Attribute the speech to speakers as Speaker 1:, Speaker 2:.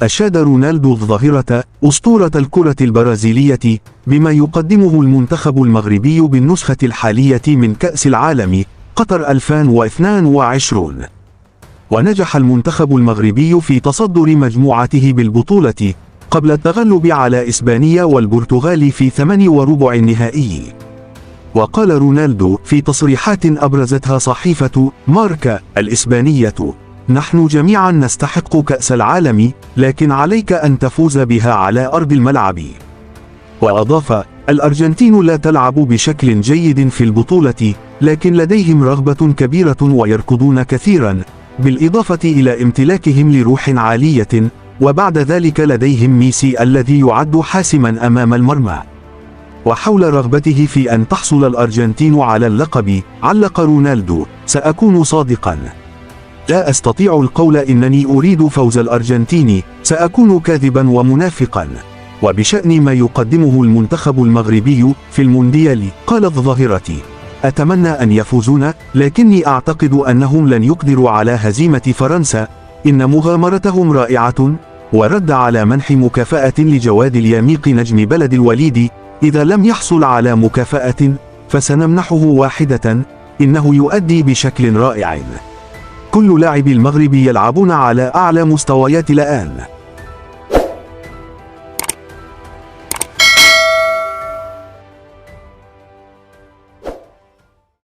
Speaker 1: أشاد رونالدو الظاهرة أسطورة الكرة البرازيلية بما يقدمه المنتخب المغربي بالنسخة الحالية من كأس العالم قطر 2022. ونجح المنتخب المغربي في تصدر مجموعته بالبطولة قبل التغلب على إسبانيا والبرتغال في 8 النهائي. وقال رونالدو في تصريحات أبرزتها صحيفة ماركا الإسبانية: نحن جميعا نستحق كأس العالم، لكن عليك أن تفوز بها على أرض الملعب. وأضاف: الأرجنتين لا تلعب بشكل جيد في البطولة، لكن لديهم رغبة كبيرة ويركضون كثيرا، بالإضافة إلى امتلاكهم لروح عالية، وبعد ذلك لديهم ميسي الذي يعد حاسما أمام المرمى. وحول رغبته في أن تحصل الأرجنتين على اللقب، علق رونالدو: سأكون صادقا، لا أستطيع القول إنني أريد فوز الأرجنتين، سأكون كاذبا ومنافقا. وبشأن ما يقدمه المنتخب المغربي في المونديال، قالت ظاهرة: أتمنى أن يفوزون، لكني أعتقد أنهم لن يقدروا على هزيمة فرنسا، إن مغامرتهم رائعة. ورد على منح مكافأة لجواد اليميق نجم بلد الوليد: إذا لم يحصل على مكافأة فسنمنحه واحدة، إنه يؤدي بشكل رائع. كل لاعبي المغرب يلعبون على أعلى مستويات الآن.